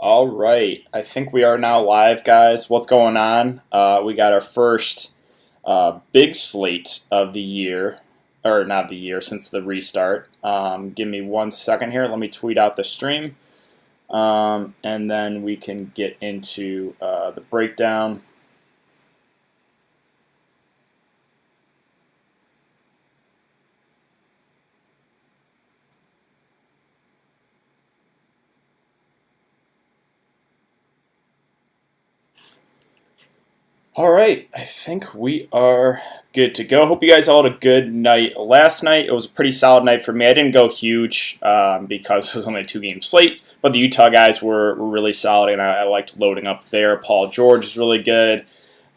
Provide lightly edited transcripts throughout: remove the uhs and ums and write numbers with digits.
All right, I think we are now live, guys. What's going on? We got our first big slate of the year, or not the year, since the restart. Give me 1 second here. Let me tweet out the stream, and then we can get into the breakdown. All right, I think we are good to go. Hope you guys all had a good night last night. It was a pretty solid night for me. I didn't go huge because it was only a two-game slate, but the Utah guys were really solid, and I liked loading up there. Paul George is really good.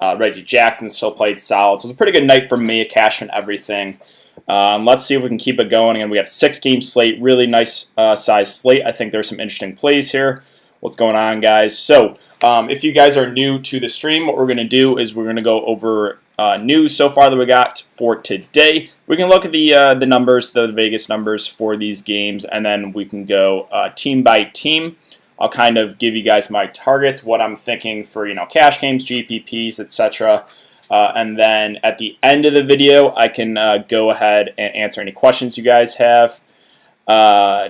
Reggie Jackson still played solid. So it was a pretty good night for me, a cash and everything. Let's see if we can keep it going. And we got a six-game slate, really nice size slate. I think there's some interesting plays here. What's going on, guys? So if you guys are new to the stream, what we're going to do is we're going to go over news so far that we got for today. We can look at the numbers, the Vegas numbers for these games, and then we can go team by team. I'll kind of give you guys my targets, what I'm thinking for cash games, GPPs, etc. And then at the end of the video, I can go ahead and answer any questions you guys have.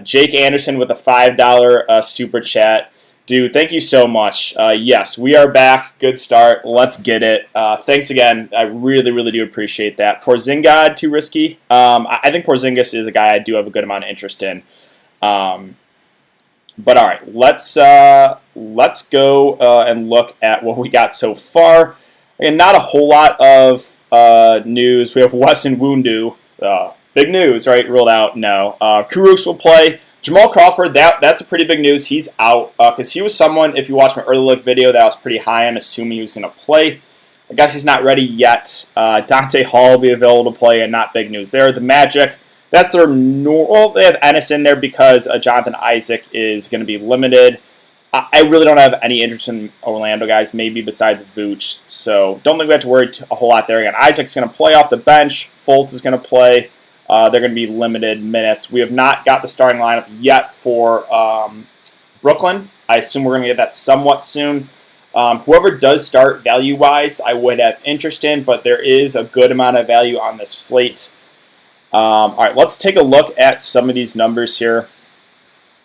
Jake Anderson with a $5 super chat. Dude, thank you so much. Yes, we are back. Good start. Let's get it. Thanks again. I really do appreciate that. Porzingis, too risky. I think Porzingis is a guy I do have a good amount of interest in. But all right, let's go and look at what we got so far. And not a whole lot of news. We have Wesson Wundu. Big news, right? Ruled out. No. Kurucs will play. Jamal Crawford, that's a pretty big news. He's out because he was someone, if you watch my early look video, that I was pretty high on, assuming he was going to play. I guess he's not ready yet. Dante Hall will be available to play, and not big news there. The Magic, that's their normal. They have Ennis in there because Jonathan Isaac is going to be limited. I really don't have any interest in Orlando guys, maybe besides Vooch. So don't think we have to worry a whole lot there. Again, Isaac's going to play off the bench. Fultz is going to play. They're going to be limited minutes. We have not got the starting lineup yet for Brooklyn. I assume we're going to get that somewhat soon. Whoever does start value-wise, I would have interest in, but there is a good amount of value on this slate. All right, let's take a look at some of these numbers here.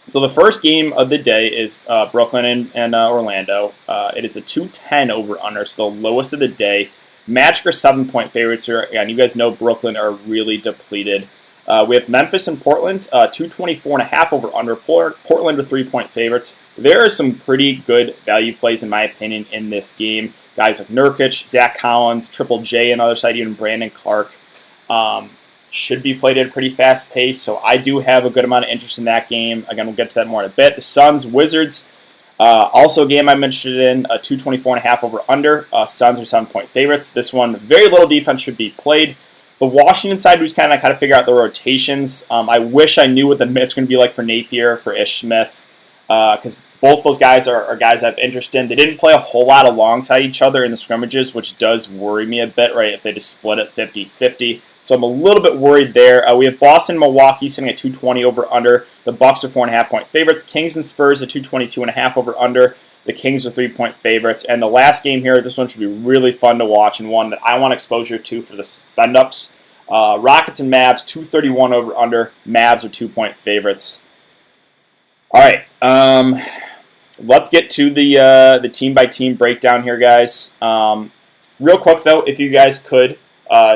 So the first game of the day is Brooklyn and Orlando. It is a 210 over-under, so the lowest of the day. Magic are 7-point favorites here. Again, you guys know Brooklyn are really depleted. We have Memphis and Portland, 224.5 over-under. Portland are 3-point favorites. There are some pretty good value plays, in my opinion, in this game. Guys like Nurkic, Zach Collins, Triple J on the other side, even Brandon Clark. Should be played at a pretty fast pace, so I do have a good amount of interest in that game. Again, we'll get to that more in a bit. The Suns, Wizards, also a game I'm interested in, 224.5 over-under. Suns are 7-point favorites. This one, very little defense should be played. The Washington side, we just kind of figure out the rotations. I wish I knew what the minutes going to be like for Napier, for Ish Smith, because both those guys are guys I have interest in. They didn't play a whole lot alongside each other in the scrimmages, which does worry me a bit, right, if they just split it 50-50. So I'm a little bit worried there. We have Boston, Milwaukee sitting at 220 over/under. The Bucks are 4.5-point favorites. Kings and Spurs at 222.5 over/under. The Kings are 3-point favorites. And the last game here, this one should be really fun to watch and one that I want exposure to for the spend-ups. Rockets and Mavs, 231 over/under. Mavs are 2-point favorites. All right, let's get to the team-by-team breakdown here, guys. Real quick, though, if you guys could,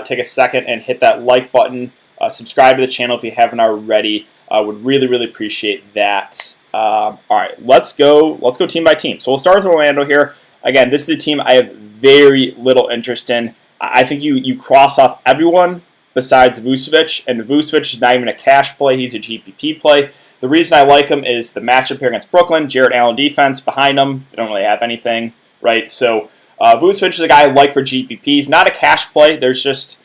take a second and hit that like button. Subscribe to the channel if you haven't already. I would really appreciate that. All right, let's go team by team. So we'll start with Orlando here. Again, this is a team I have very little interest in. I think you cross off everyone besides Vucevic, and Vucevic is not even a cash play. He's a GPP play. The reason I like him is the matchup here against Brooklyn. Jarrett Allen defense behind them. They don't really have anything, right? So Vucevic is a guy I like for GPPs. Not a cash play. There's just,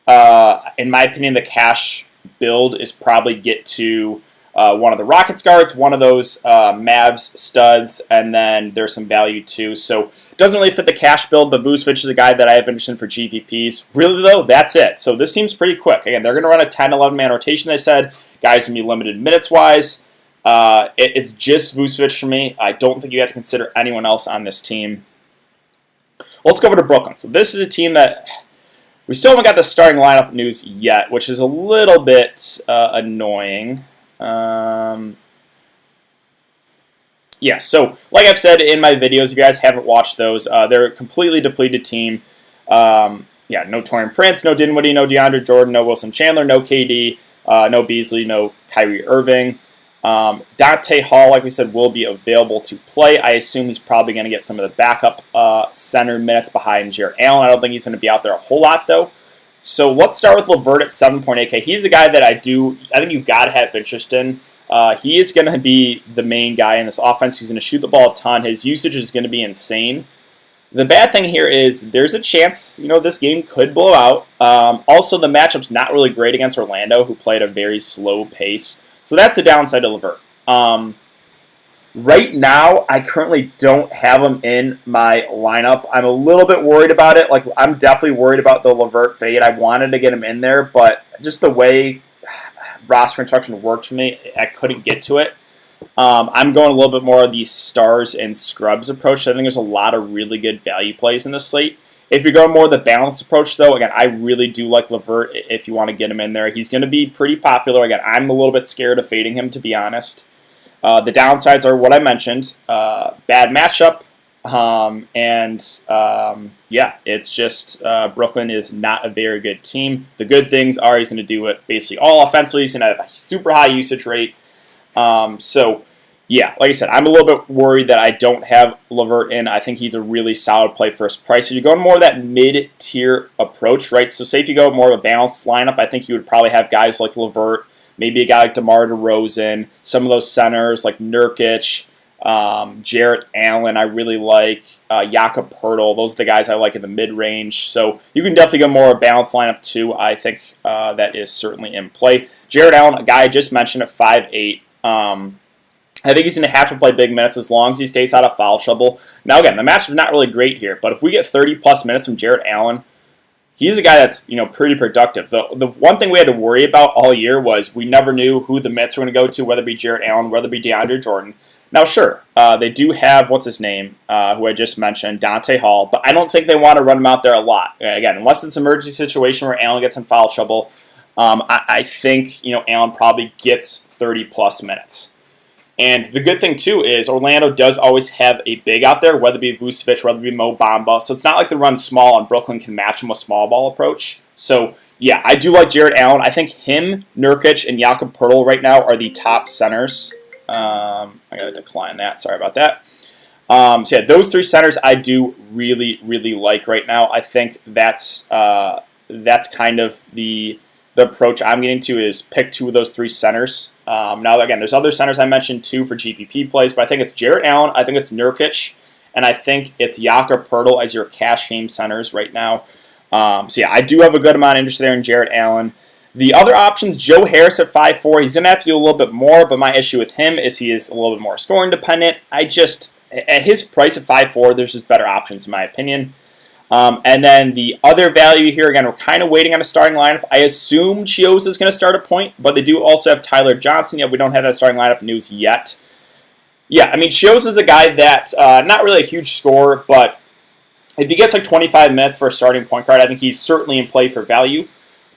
in my opinion, the cash build is probably get to one of the Rockets guards, one of those Mavs studs, and then there's some value too. So it doesn't really fit the cash build, but Vucevic is a guy that I have interest in for GPPs. Really, though, that's it. So this team's pretty quick. Again, they're going to run a 10-11 man rotation, they said. Guys going to be limited minutes-wise. It's just Vucevic for me. I don't think you have to consider anyone else on this team. Let's go over to Brooklyn. So this is a team that we still haven't got the starting lineup news yet, which is a little bit annoying. Yeah, so like I've said in my videos, if you guys haven't watched those, they're a completely depleted team. Yeah, no Taurean Prince, no Dinwiddie, no DeAndre Jordan, no Wilson Chandler, no KD, no Beasley, no Kyrie Irving. Dante Hall, like we said, will be available to play. I assume he's probably going to get some of the backup center minutes behind Jarrett Allen. I don't think he's going to be out there a whole lot, though. So let's start with LeVert at 7.8K. He's a guy that I think you've got to have interest in. He is going to be the main guy in this offense. He's going to shoot the ball a ton. His usage is going to be insane. The bad thing here is there's a chance, this game could blow out. Also, the matchup's not really great against Orlando, who played at a very slow pace. So that's the downside of LeVert. Right now, I currently don't have him in my lineup. I'm a little bit worried about it. Like, I'm definitely worried about the LeVert fade. I wanted to get him in there, but just the way roster construction worked for me, I couldn't get to it. I'm going a little bit more of the stars and scrubs approach. I think there's a lot of really good value plays in this slate. If you're going more of the balanced approach, though, again, I really do like LeVert if you want to get him in there. He's going to be pretty popular. Again, I'm a little bit scared of fading him, to be honest. The downsides are what I mentioned. Bad matchup. Yeah, it's just Brooklyn is not a very good team. The good things are he's going to do it basically all offensively. He's going to have a super high usage rate. So, yeah, like I said, I'm a little bit worried that I don't have LeVert in. I think he's a really solid play for his price. So you're going more of that mid-tier approach, right? So say if you go more of a balanced lineup, I think you would probably have guys like LeVert, maybe a guy like DeMar DeRozan, some of those centers like Nurkic, Jarrett Allen I really like, Jakob Poeltl. Those are the guys I like in the mid-range. So you can definitely go more of a balanced lineup too. I think that is certainly in play. Jarrett Allen, a guy I just mentioned at 5'8". I think he's going to have to play big minutes as long as he stays out of foul trouble. Now, again, the matchup is not really great here, but if we get 30-plus minutes from Jarrett Allen, he's a guy that's pretty productive. The one thing we had to worry about all year was we never knew who the minutes were going to go to, whether it be Jarrett Allen, whether it be DeAndre Jordan. Now, sure, they do have, who I just mentioned, Dante Hall, but I don't think they want to run him out there a lot. Again, unless it's an emergency situation where Allen gets in foul trouble, I think Allen probably gets 30-plus minutes. And the good thing, too, is Orlando does always have a big out there, whether it be Vucevic, whether it be Mo Bamba. So it's not like they run small and Brooklyn can match him with small ball approach. So, yeah, I do like Jarrett Allen. I think him, Nurkic, and Jakob Poeltl right now are the top centers. I got to decline that. Sorry about that. So, yeah, those three centers I do really, really like right now. I think that's kind of the approach I'm getting to is pick two of those three centers. Now, again, there's other centers I mentioned, too, for GPP plays, but I think it's Jarrett Allen, I think it's Nurkic, and I think it's Jakob Poeltl as your cash game centers right now. So, yeah, I do have a good amount of interest there in Jarrett Allen. The other options, Joe Harris at 5'4", he's going to have to do a little bit more, but my issue with him is he is a little bit more scoring dependent. At his price of 5'4", there's just better options in my opinion. And then the other value here, again, we're kind of waiting on a starting lineup. I assume Chiozza is going to start a point, but they do also have Tyler Johnson. Yeah, we don't have that starting lineup news yet. Yeah, I mean, Chiozza is a guy that, not really a huge scorer, but if he gets like 25 minutes for a starting point guard, I think he's certainly in play for value.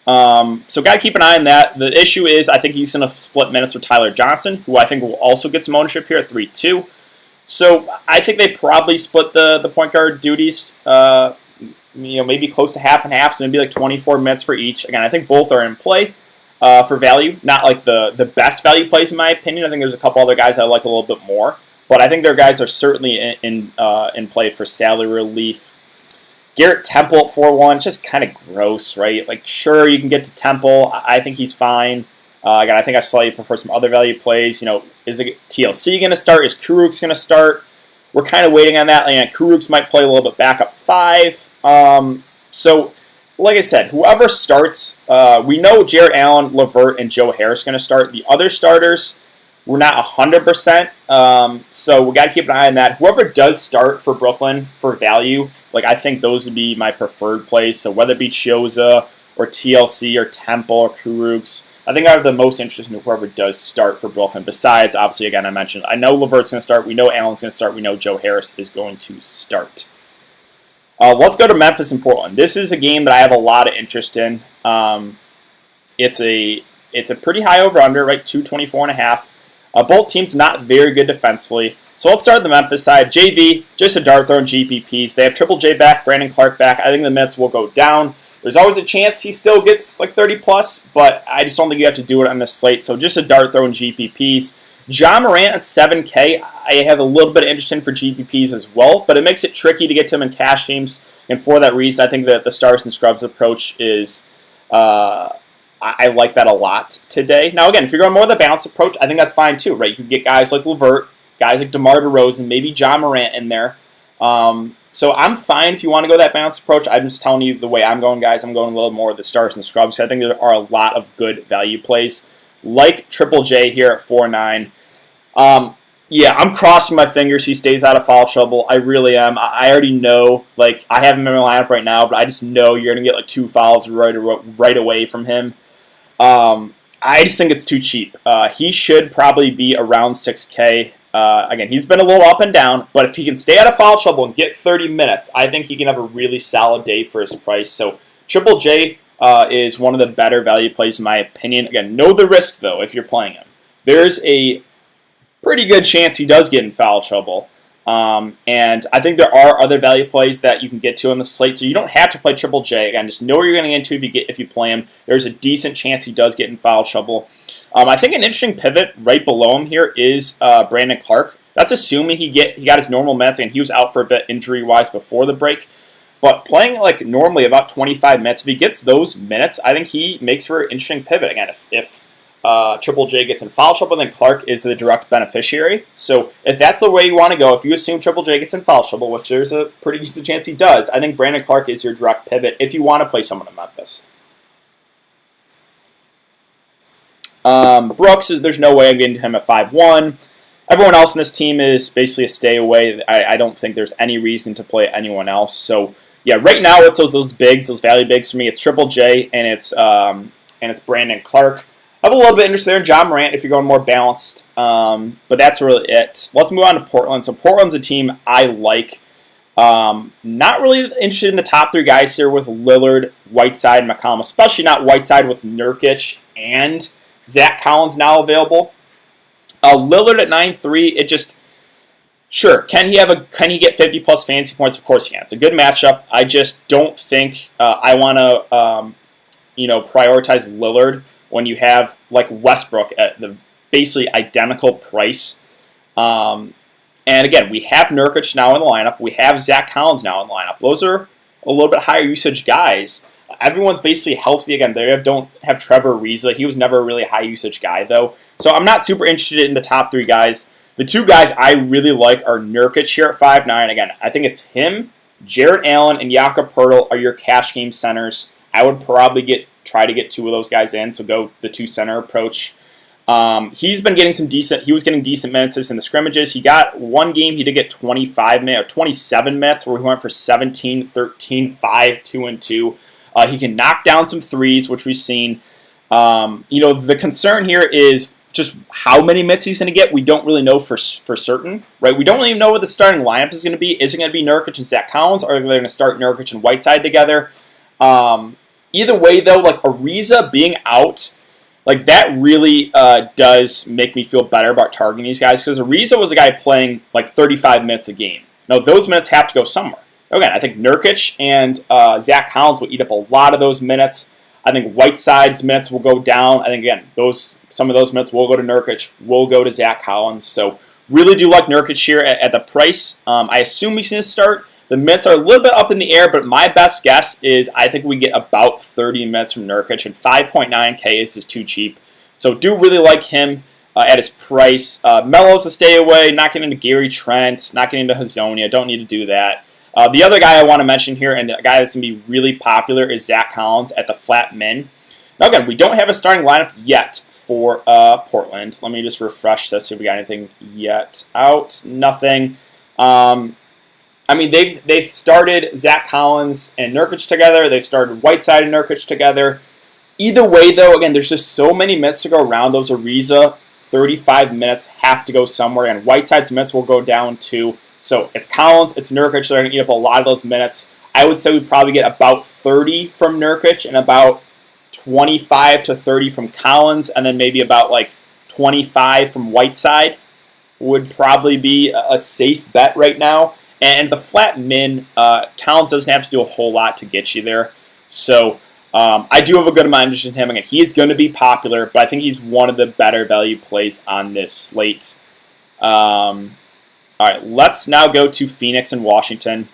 So got to keep an eye on that. The issue is I think he's going to split minutes with Tyler Johnson, who I think will also get some ownership here at 3-2. So I think they probably split the point guard duties, maybe close to half and half, so maybe like 24 minutes for each. Again, I think both are in play for value. Not like the best value plays in my opinion. I think there's a couple other guys I like a little bit more, but I think their guys are certainly in play for salary relief. Garrett Temple at 4-1, just kind of gross, right? Like, sure, you can get to Temple. I think he's fine. Again, I think I slightly prefer some other value plays. Is it TLC going to start? Is Kurucs going to start? We're kind of waiting on that. Kurucs might play a little bit back up 5. So, like I said, whoever starts, we know Jarrett Allen, LeVert, and Joe Harris are going to start. The other starters, we're not 100%. So we got to keep an eye on that. Whoever does start for Brooklyn for value, I think those would be my preferred plays. So whether it be Chiozza or TLC or Temple or Kurucs, I think I have the most interest in whoever does start for Brooklyn. Besides, obviously, again, I mentioned, I know LeVert's going to start. We know Allen's going to start. We know Joe Harris is going to start. Let's go to Memphis and Portland. This is a game that I have a lot of interest in. It's a pretty high over-under, right? 224.5. Both teams not very good defensively. So let's start with the Memphis side. JV, just a dart throw in GPPs. They have Triple J back, Brandon Clark back. I think the minutes will go down. There's always a chance he still gets like 30 plus, but I just don't think you have to do it on the slate. So just a dart throw in GPPs. John Morant at 7K. I have a little bit of interest in for GPPs as well, but it makes it tricky to get to him in cash games. And for that reason, I think that the Stars and Scrubs approach is, I like that a lot today. Now, again, if you're going more of the balance approach, I think that's fine too, right? You can get guys like LeVert, guys like DeMar DeRozan, maybe John Morant in there. So I'm fine if you want to go that balanced approach. I'm just telling you the way I'm going, guys. I'm going a little more of the Stars and Scrubs. So I think there are a lot of good value plays, like Triple J here at 4.9. Yeah, I'm crossing my fingers he stays out of foul trouble. I really am. I already know, like, I have him in my lineup right now, but I just know you're going to get like 2 fouls right away from him. I just think it's too cheap. He should probably be around 6K. Again, he's been a little up and down, but if he can stay out of foul trouble and get 30 minutes, I think he can have a really solid day for his price. So Triple J is one of the better value plays in my opinion. Again, know the risk, though, if you're playing him. There's a pretty good chance he does get in foul trouble. And I think there are other value plays that you can get to on the slate, so you don't have to play Triple J. Again, just know where you're going to get into if you play him. There's a decent chance he does get in foul trouble. I think an interesting pivot right below him here is Brandon Clark. That's assuming he got his normal minutes, and he was out for a bit injury-wise before the break. But playing like normally about 25 minutes, if he gets those minutes, I think he makes for an interesting pivot. Again, if Triple J gets in foul trouble, then Clark is the direct beneficiary. So if that's the way you want to go, if you assume Triple J gets in foul trouble, which there's a pretty decent chance he does, I think Brandon Clark is your direct pivot if you want to play someone in Memphis. Brooks, there's no way I'm getting to him at 5-1. Everyone else in this team is basically a stay away. I don't think there's any reason to play anyone else. So yeah, right now it's those bigs, those value bigs for me. It's Triple J and it's Brandon Clark. I have a little bit of interest there in John Morant if you're going more balanced, but that's really it. Let's move on to Portland. So Portland's a team I like. Not really interested in the top 3 guys here with Lillard, Whiteside, and McCollum, especially not Whiteside with Nurkic and Zach Collins now available. Lillard at 9.3, it just, sure, can he get 50 plus fantasy points? Of course he can. It's a good matchup. I just don't think I want to prioritize Lillard when you have like Westbrook at the basically identical price. And again, we have Nurkic now in the lineup. We have Zach Collins now in the lineup. Those are a little bit higher usage guys. Everyone's basically healthy again. They don't have Trevor Ariza. He was never a really high usage guy though. So I'm not super interested in the top 3 guys. The 2 guys I really like are Nurkic here at 5.9. Again, I think it's him, Jarrett Allen, and Jakob Poeltl are your cash game centers. I would probably try to get 2 of those guys in, so go the 2 center approach. He's been getting he was getting decent minutes in the scrimmages. He got one game, he did get 25 minutes, or 27 minutes, where he went for 17, 13, 5, 2, and 2. He can knock down some threes, which we've seen. The concern here is just how many minutes he's going to get. We don't really know for certain, right? We don't even know what the starting lineup is going to be. Is it going to be Nurkic and Zach Collins, or are they going to start Nurkic and Whiteside together? Either way, though, like Ariza being out, like that really does make me feel better about targeting these guys, because Ariza was a guy playing like 35 minutes a game. Now, those minutes have to go somewhere. Again, I think Nurkic and Zach Collins will eat up a lot of those minutes. I think Whiteside's minutes will go down. I think, again, some of those minutes will go to Nurkic, will go to Zach Collins. So really do like Nurkic here at the price. I assume he's going to start. The minutes are a little bit up in the air, but my best guess is I think we get about 30 minutes from Nurkic, and 5.9K is just too cheap. So do really like him at his price. Melo's a stay away, not getting into Gary Trent, not getting into Hazonia. Don't need to do that. The other guy I want to mention here, and a guy that's going to be really popular, is Zach Collins at the flat min. Now again, we don't have a starting lineup yet for Portland. Let me just refresh this, see if we got anything yet out. Nothing. They've started Zach Collins and Nurkic together. They've started Whiteside and Nurkic together. Either way, though, again, there's just so many minutes to go around. Those Ariza 35 minutes have to go somewhere, and Whiteside's minutes will go down too. So it's Collins, it's Nurkic. They're going to eat up a lot of those minutes. I would say we probably get about 30 from Nurkic and about 25 to 30 from Collins, and then maybe about like 25 from Whiteside would probably be a safe bet right now. And the flat min, Collins doesn't have to do a whole lot to get you there. So I do have a good amount of interest in him. Again, he is going to be popular, but I think he's one of the better value plays on this slate. All right, let's now go to Phoenix and Washington.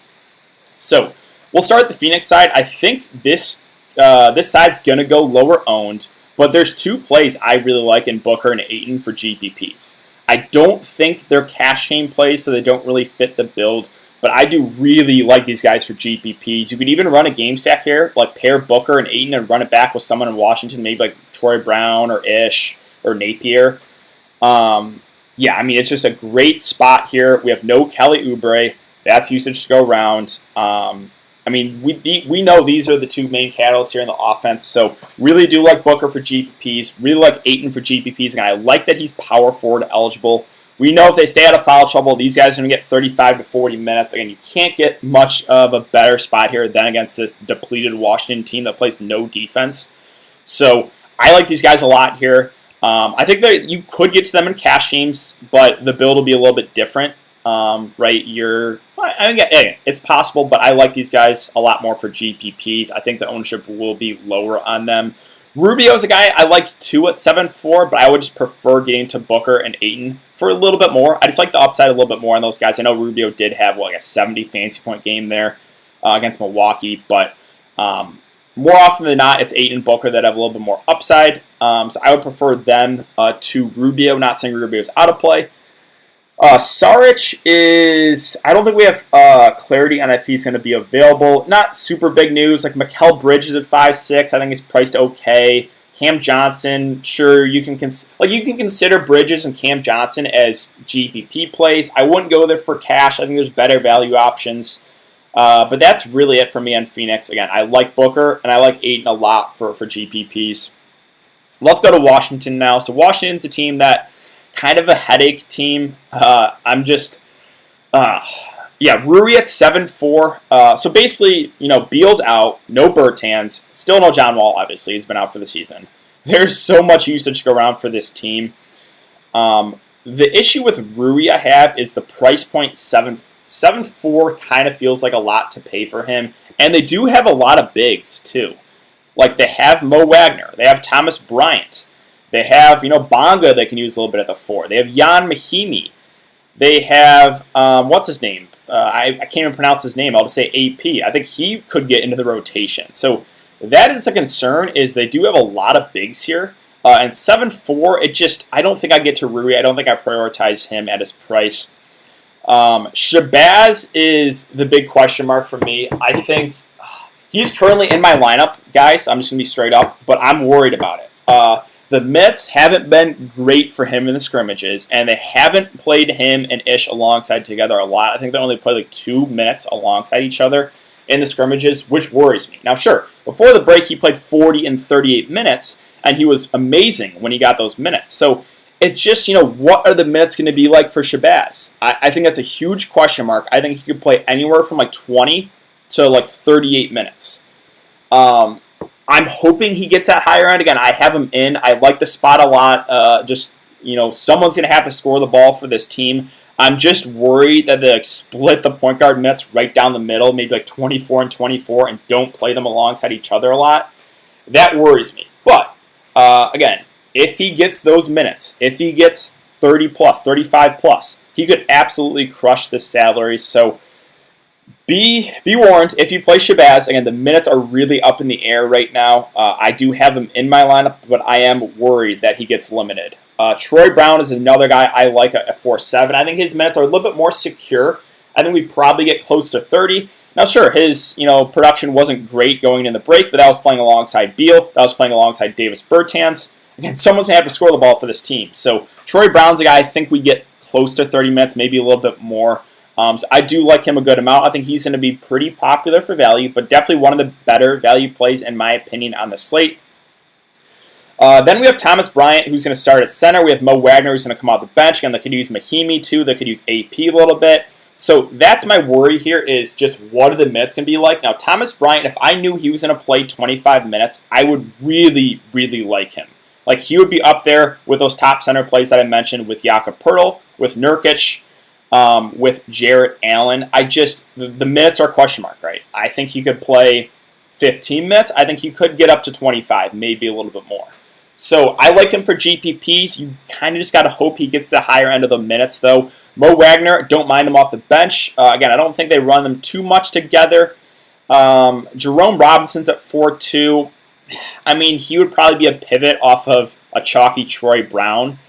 So we'll start the Phoenix side. I think this side's going to go lower owned, but there's two plays I really like in Booker and Ayton for GPPs. I don't think they're cash game plays, so they don't really fit the build. But I do really like these guys for GPPs. You could even run a game stack here, like pair Booker and Ayton and run it back with someone in Washington, maybe like Troy Brown or Ish or Napier. Yeah, I mean, it's just a great spot here. We have no Kelly Oubre. That's usage to go around. I mean, we know these are the two main catalysts here in the offense, so really do like Booker for GPPs, really like Ayton for GPPs, and I like that he's power forward eligible. We know if they stay out of foul trouble, these guys are going to get 35 to 40 minutes. Again, you can't get much of a better spot here than against this depleted Washington team that plays no defense. So I like these guys a lot here. I think that you could get to them in cash games, but the build will be a little bit different. Right? It's possible, but I like these guys a lot more for GPPs. I think the ownership will be lower on them. Rubio's a guy I liked too at 7.4, but I would just prefer getting to Booker and Ayton for a little bit more. I just like the upside a little bit more on those guys. I know Rubio did have like a 70 fantasy point game there against Milwaukee, but more often than not, it's Ayton and Booker that have a little bit more upside. So I would prefer them to Rubio. Not saying Rubio's out of play. Saric is, I don't think we have clarity on if he's going to be available. Not super big news. Like Mikal Bridges at 5.6, I think he's priced okay. Cam Johnson, sure, you can consider Bridges and Cam Johnson as GPP plays. I wouldn't go there for cash. I think there's better value options. But that's really it for me on Phoenix. Again, I like Booker and I like Ayton a lot for GPPs. Let's go to Washington now. So Washington's a team that kind of a headache team. Rui at 7.4. So basically, Beal's out, no Bertans, still no John Wall, obviously. He's been out for the season. There's so much usage to go around for this team. The issue with Rui I have is the price point 7.4 kind of feels like a lot to pay for him. And they do have a lot of bigs, too. Like, they have Mo Wagner. They have Thomas Bryant. They have, Bonga they can use a little bit at the 4. They have Jan Mahimi. They have, what's his name? I can't even pronounce his name. I'll just say AP. I think he could get into the rotation. So that is the concern, is they do have a lot of bigs here. And 7.4, I don't think I get to Rui. I don't think I prioritize him at his price. Shabazz is the big question mark for me. I think he's currently in my lineup, guys. I'm just going to be straight up, but I'm worried about it. The Mets haven't been great for him in the scrimmages, and they haven't played him and Ish alongside together a lot. I think they only played like 2 minutes alongside each other in the scrimmages, which worries me. Now, sure, before the break, he played 40 and 38 minutes, and he was amazing when he got those minutes. So it's just, what are the minutes going to be like for Shabazz? I think that's a huge question mark. I think he could play anywhere from like 20 to like 38 minutes. I'm hoping he gets that higher end. Again, I have him in. I like the spot a lot. Someone's going to have to score the ball for this team. I'm just worried that they split the point guard minutes right down the middle, maybe like 24 and 24, and don't play them alongside each other a lot. That worries me. But, again, if he gets those minutes, if he gets 30 plus, 35 plus, he could absolutely crush this salary. So, Be warned, if you play Shabazz, again, the minutes are really up in the air right now. I do have him in my lineup, but I am worried that he gets limited. Troy Brown is another guy I like at 4.7. I think his minutes are a little bit more secure. I think we probably get close to 30. Now, sure, his production wasn't great going in the break, but that was playing alongside Beal. That was playing alongside Davis Bertans. Again, someone's going to have to score the ball for this team. So Troy Brown's a guy I think we get close to 30 minutes, maybe a little bit more. So I do like him a good amount. I think he's going to be pretty popular for value, but definitely one of the better value plays, in my opinion, on the slate. Then we have Thomas Bryant, who's going to start at center. We have Mo Wagner, who's going to come off the bench. Again, they could use Mahimi, too. They could use AP a little bit. So that's my worry here is just what are the minutes going to be like. Now, Thomas Bryant, if I knew he was going to play 25 minutes, I would really, really like him. Like, he would be up there with those top center plays that I mentioned with Jakob Poeltl, with Nurkic, with Jarrett Allen. The minutes are a question mark, right? I think he could play 15 minutes. I think he could get up to 25, maybe a little bit more. So I like him for GPPs. You kind of just got to hope he gets the higher end of the minutes, though. Mo Wagner, don't mind him off the bench. Again, I don't think they run them too much together. Jerome Robinson's at 4-2. I mean, he would probably be a pivot off of a chalky Troy Brown.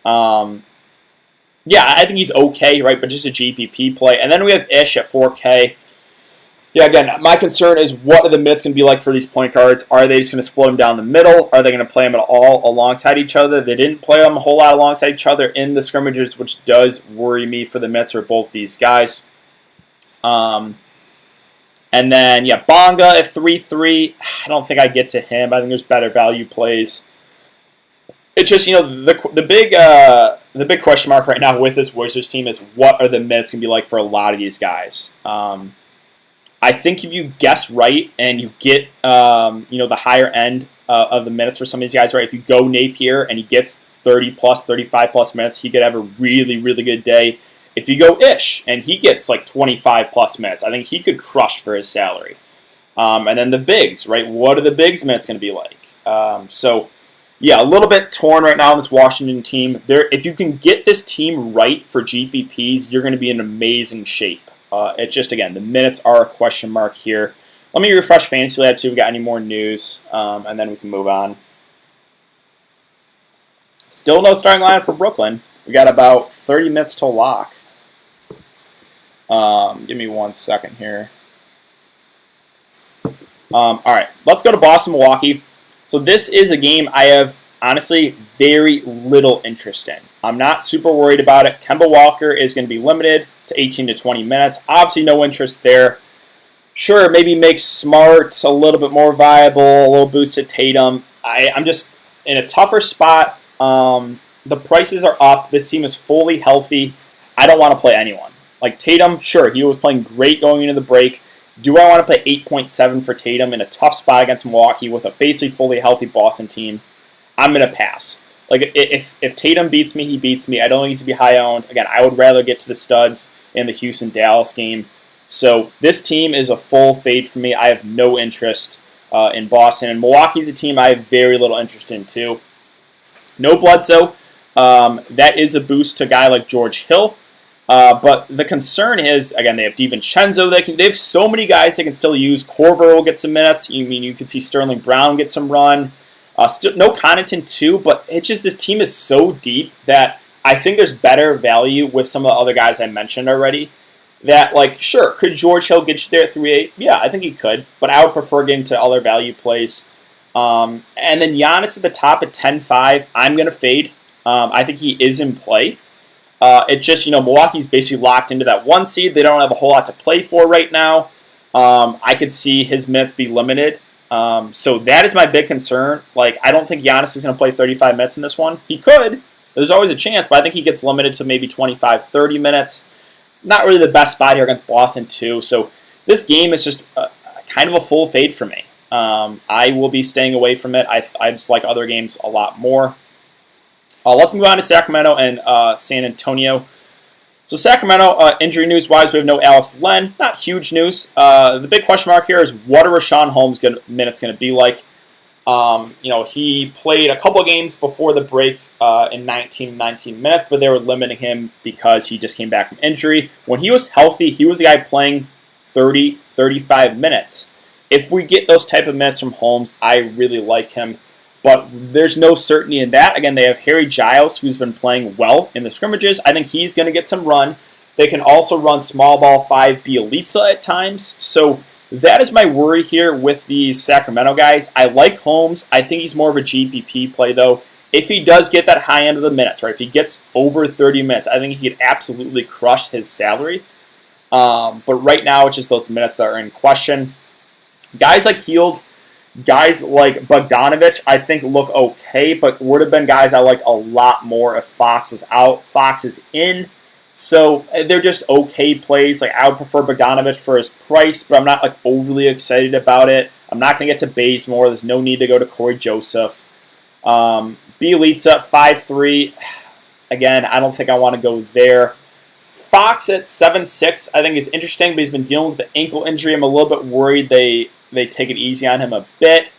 Yeah, I think he's okay, right, but just a GPP play. And then we have Ish at 4K. Yeah, again, my concern is what are the minutes going to be like for these point guards? Are they just going to split them down the middle? Are they going to play them at all alongside each other? They didn't play them a whole lot alongside each other in the scrimmages, which does worry me for the minutes for both these guys. And then, yeah, Bonga at 3-3. I don't think I get to him. I think there's better value plays. It's just, the big question mark right now with this Wizards team is what are the minutes going to be like for a lot of these guys? I think if you guess right and you get the higher end of the minutes for some of these guys, right? If you go Napier and he gets 30 plus, 35 plus minutes, he could have a really, really good day. If you go Ish and he gets like 25 plus minutes, I think he could crush for his salary. And then the bigs, right? What are the bigs minutes going to be like? Yeah, a little bit torn right now on this Washington team. If you can get this team right for GPPs, you're going to be in amazing shape. It's just, again, the minutes are a question mark here. Let me refresh Fantasy Lab, see if we got any more news, and then we can move on. Still no starting lineup for Brooklyn. We got about 30 minutes to lock. Give me 1 second here. All right, let's go to Boston-Milwaukee. So this is a game I have, honestly, very little interest in. I'm not super worried about it. Kemba Walker is going to be limited to 18 to 20 minutes. Obviously, no interest there. Sure, maybe make Smart a little bit more viable, a little boost to Tatum. I'm just in a tougher spot. The prices are up. This team is fully healthy. I don't want to play anyone. Like Tatum, sure, he was playing great going into the break. Do I want to play 8.7 for Tatum in a tough spot against Milwaukee with a basically fully healthy Boston team? I'm going to pass. Like, if Tatum beats me, he beats me. I don't think he's to be high owned. Again, I would rather get to the studs in the Houston-Dallas game. So this team is a full fade for me. I have no interest in Boston. And Milwaukee's a team I have very little interest in, too. No Bledsoe. That is a boost to a guy like George Hill. But the concern is, again, they have DiVincenzo. They have so many guys they can still use. Korver will get some minutes. You can see Sterling Brown get some run. Still, no Connaughton too, but it's just this team is so deep that I think there's better value with some of the other guys I mentioned already. That, like, sure, could George Hill get you there at 3-8? Yeah, I think he could, but I would prefer getting to other value plays. And then Giannis at the top at 10-5, I'm going to fade. I think he is in play. It's just, Milwaukee's basically locked into that 1 seed. They don't have a whole lot to play for right now. I could see his minutes be limited. So that is my big concern. Like, I don't think Giannis is going to play 35 minutes in this one. He could. There's always a chance, but I think he gets limited to maybe 25, 30 minutes. Not really the best spot here against Boston, too. So this game is just kind of a full fade for me. I will be staying away from it. I just like other games a lot more. Let's move on to Sacramento and San Antonio. So Sacramento, injury news-wise, we have no Alex Len. Not huge news. The big question mark here is what are Rashawn Holmes' minutes going to be like? He played a couple of games before the break in 19 minutes, but they were limiting him because he just came back from injury. When he was healthy, he was a guy playing 30, 35 minutes. If we get those type of minutes from Holmes, I really like him. But there's no certainty in that. Again, they have Harry Giles, who's been playing well in the scrimmages. I think he's going to get some run. They can also run small ball 5 Bielitsa at times. So that is my worry here with the Sacramento guys. I like Holmes. I think he's more of a GPP play, though. If he does get that high end of the minutes, right? If he gets over 30 minutes, I think he could absolutely crush his salary. But right now, it's just those minutes that are in question. Guys like Hield, Guys like Bogdanovich, I think, look okay, but would have been guys I liked a lot more if Fox was out. Fox is in, so they're just okay plays. Like, I would prefer Bogdanovich for his price, but I'm not like overly excited about it. I'm not going to get to Bazemore. There's no need to go to Corey Joseph. Bielitsa, 5'3". Again, I don't think I want to go there. Fox at 7'6", I think is interesting, but he's been dealing with the ankle injury. I'm a little bit worried they take it easy on him a bit.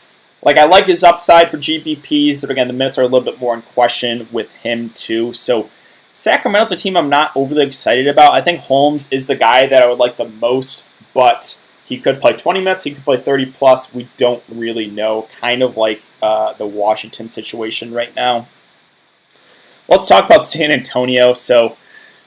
Like, I like his upside for GPPs, but again, the minutes are a little bit more in question with him too. So Sacramento's a team I'm not overly excited about. I think Holmes is the guy that I would like the most, but he could play 20 minutes, he could play 30 plus. We don't really know, kind of like the Washington situation right now. Let's talk about San Antonio. So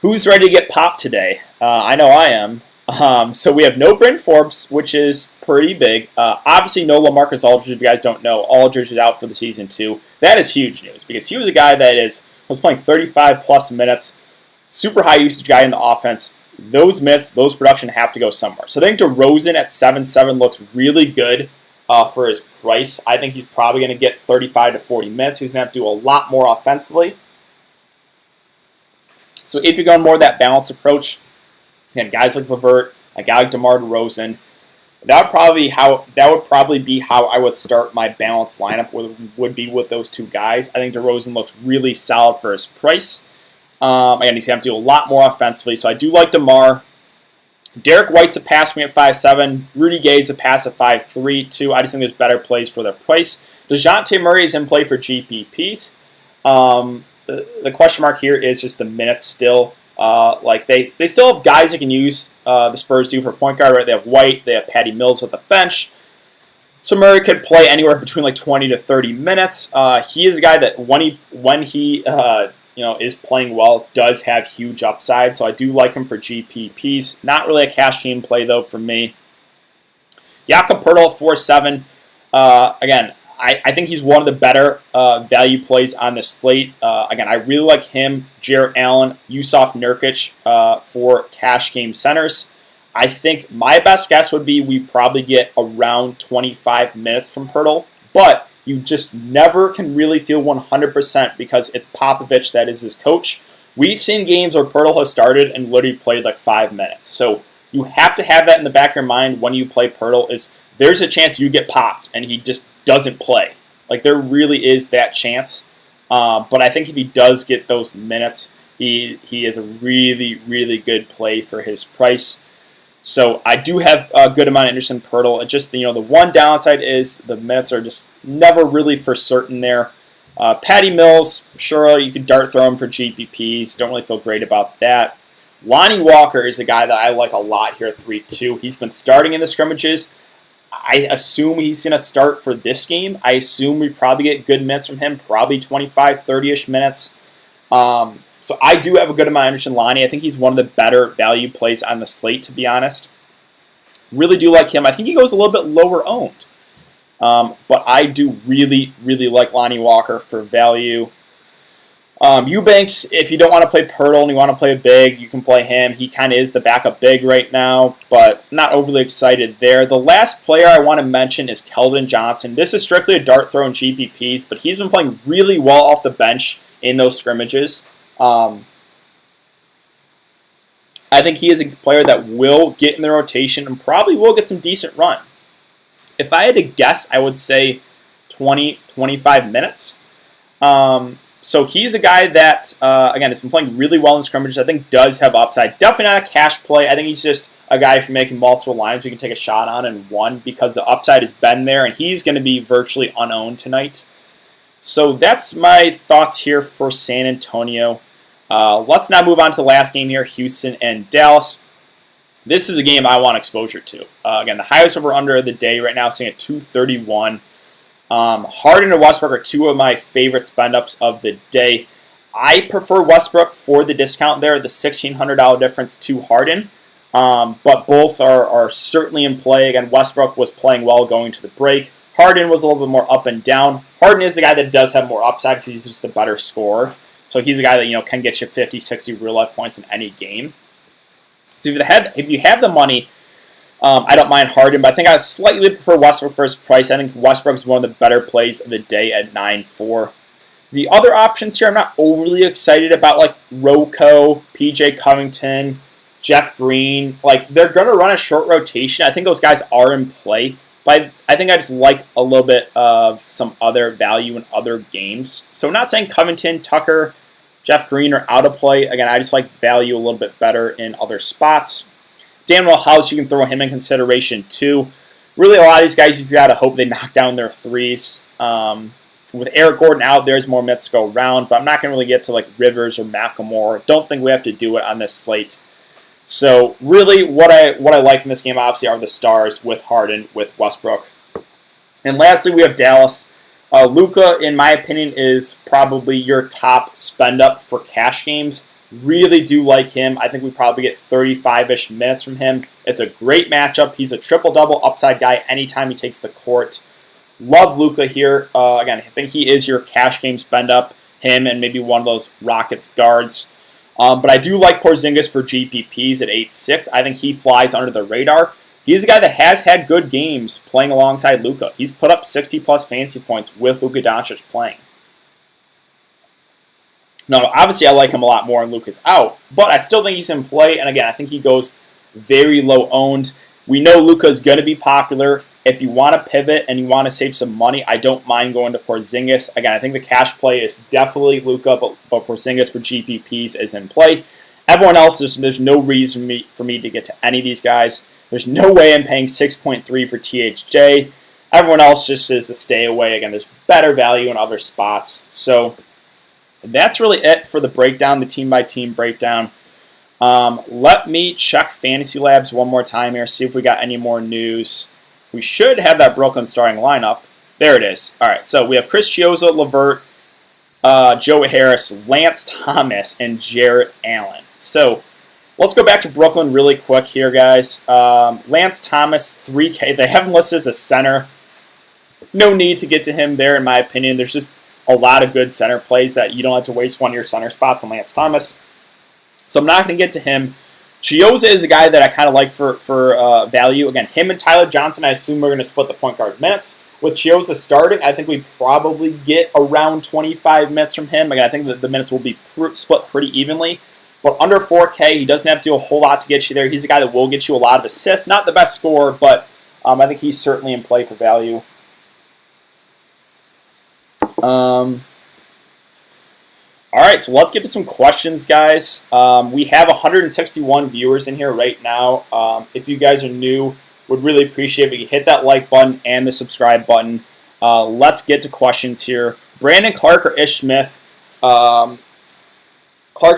who's ready to get popped today? I know I am. So we have no Bryn Forbes, which is pretty big. Obviously, no LaMarcus Aldridge. If you guys don't know, Aldridge is out for the season too. That is huge news because he was a guy that was playing 35 plus minutes, super high usage guy in the offense. Those minutes, those production have to go somewhere. So I think DeRozan at 7'7" looks really good for his price. I think he's probably going to get 35 to 40 minutes. He's going to have to do a lot more offensively. So if you're going more of that balanced approach, again, guys like LeVert, a guy like DeMar DeRozan, that would probably be how I would start my balanced lineup. Would be with those two guys. I think DeRozan looks really solid for his price. Again, he's going to have to do a lot more offensively, so I do like DeMar. Derek White's a pass me at 5'7". Rudy Gay's a pass at 5'3", too. I just think there's better plays for their price. DeJounte Murray is in play for GPPs. The question mark here is just the minutes still. Like they still have guys that can use the Spurs do for point guard, right? They have White, they have Patty Mills at the bench. So Murray could play anywhere between like 20 to 30 minutes. He is a guy that when he is playing well, does have huge upside. So I do like him for GPPs. Not really a cash game play though for me. Jakob Poeltl 4'7". Again, I think he's one of the better value plays on the slate. Again, I really like him, Jarrett Allen, Yusuf Nurkic for cash game centers. I think my best guess would be we probably get around 25 minutes from Poeltl, but you just never can really feel 100% because it's Popovich that is his coach. We've seen games where Poeltl has started and literally played like 5 minutes. So you have to have that in the back of your mind when you play Poeltl is there's a chance you get popped and he just doesn't play. Like, there really is that chance. But I think if he does get those minutes, he is a really, really good play for his price. So I do have a good amount of interest in Poeltl. It just, the one downside is the minutes are just never really for certain there. Patty Mills, sure, you could dart throw him for GPPs. Don't really feel great about that. Lonnie Walker is a guy that I like a lot here at 3-2. He's been starting in the scrimmages. I assume he's going to start for this game. I assume we probably get good minutes from him, probably 25, 30-ish minutes. So I do have a good amount of interest in Lonnie. I think he's one of the better value plays on the slate, to be honest. Really do like him. I think he goes a little bit lower owned. But I do really, really like Lonnie Walker for value. Eubanks, if you don't want to play Poeltl and you want to play a big, you can play him. He kind of is the backup big right now, but not overly excited there. The last player I want to mention is Kelvin Johnson. This is strictly a dart throw in GPPs, but he's been playing really well off the bench in those scrimmages. I think he is a player that will get in the rotation and probably will get some decent run. If I had to guess, I would say 20, 25 minutes. So he's a guy that, again, has been playing really well in scrimmages. I think does have upside. Definitely not a cash play. I think he's just a guy if you're making multiple lines we can take a shot on and one because the upside has been there, and he's going to be virtually unowned tonight. So that's my thoughts here for San Antonio. Let's now move on to the last game here, Houston and Dallas. This is a game I want exposure to. Again, the highest over-under of the day right now sitting at 231. Harden and Westbrook are two of my favorite spend-ups of the day. I prefer Westbrook for the discount there, the $1,600 difference to Harden. But both are certainly in play. Again, Westbrook was playing well going to the break. Harden was a little bit more up and down. Harden is the guy that does have more upside because he's just the better scorer. So he's a guy that can get you 50, 60 real-life points in any game. So if you have the money, I don't mind Harden, but I think I slightly prefer Westbrook for his price. I think Westbrook is one of the better plays of the day at 9.4. The other options here, I'm not overly excited about, like Rocco, PJ Covington, Jeff Green. Like, they're going to run a short rotation. I think those guys are in play, but I think I just like a little bit of some other value in other games. So I'm not saying Covington, Tucker, Jeff Green are out of play. Again, I just like value a little bit better in other spots. Daniel House, you can throw him in consideration too. Really, a lot of these guys, you got to hope they knock down their threes. With Eric Gordon out, there's more minutes to go around, but I'm not going to really get to like Rivers or McLemore. Don't think we have to do it on this slate. So really, what I like in this game, obviously, are the stars with Harden, with Westbrook. And lastly, we have Dallas. Luka, in my opinion, is probably your top spend-up for cash games. Really do like him. I think we probably get 35-ish minutes from him. It's a great matchup. He's a triple-double upside guy anytime he takes the court. Love Luka here. Again, I think he is your cash game spend-up. Him and maybe one of those Rockets guards. But I do like Porzingis for GPPs at 8.6. I think he flies under the radar. He's a guy that has had good games playing alongside Luka. He's put up 60-plus fantasy points with Luka Doncic playing. Now, obviously, I like him a lot more when Luka's out, but I still think he's in play. And again, I think he goes very low owned. We know Luka's going to be popular. If you want to pivot and you want to save some money, I don't mind going to Porzingis. Again, I think the cash play is definitely Luka, but Porzingis for GPPs is in play. Everyone else, there's no reason for me to get to any of these guys. There's no way I'm paying 6.3 for THJ. Everyone else just is a stay away. Again, there's better value in other spots. So that's really it for the breakdown, the team-by-team breakdown. Let me check Fantasy Labs one more time here, see if we got any more news. We should have that Brooklyn starting lineup. There it is. All right, so we have Chris Chiozza, LeVert, Joe Harris, Lance Thomas, and Jarrett Allen. So let's go back to Brooklyn really quick here, guys. Lance Thomas, 3K. They have him listed as a center. No need to get to him there, in my opinion. There's just a lot of good center plays that you don't have to waste one of your center spots on Lance Thomas. So I'm not going to get to him. Chiozza is a guy that I kind of like for value. Again, him and Tyler Johnson, I assume we're going to split the point guard minutes. With Chiozza starting, I think we probably get around 25 minutes from him. Again, I think that the minutes will be split pretty evenly. But under 4K, he doesn't have to do a whole lot to get you there. He's a guy that will get you a lot of assists. Not the best scorer, but I think he's certainly in play for value. All right, so let's get to some questions, guys. We have 161 viewers in here right now. If you guys are new, would really appreciate if you hit that like button and the subscribe button. Let's get to questions here. Brandon Clark or Ish Smith? Clark's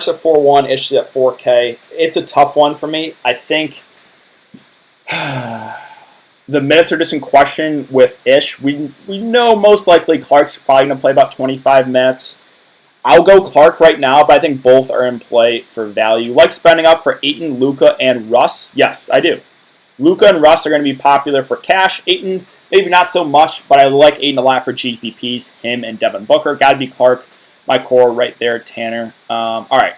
at 4.1, Ish is at 4K. It's a tough one for me. I think the minutes are just in question with Ish. We know most likely Clark's probably going to play about 25 minutes. I'll go Clark right now, but I think both are in play for value. Like spending up for Ayton, Luka, and Russ? Yes, I do. Luka and Russ are going to be popular for cash. Ayton, maybe not so much, but I like Ayton a lot for GPPs. Him and Devin Booker. Got to be Clark, my core right there, Tanner. All right.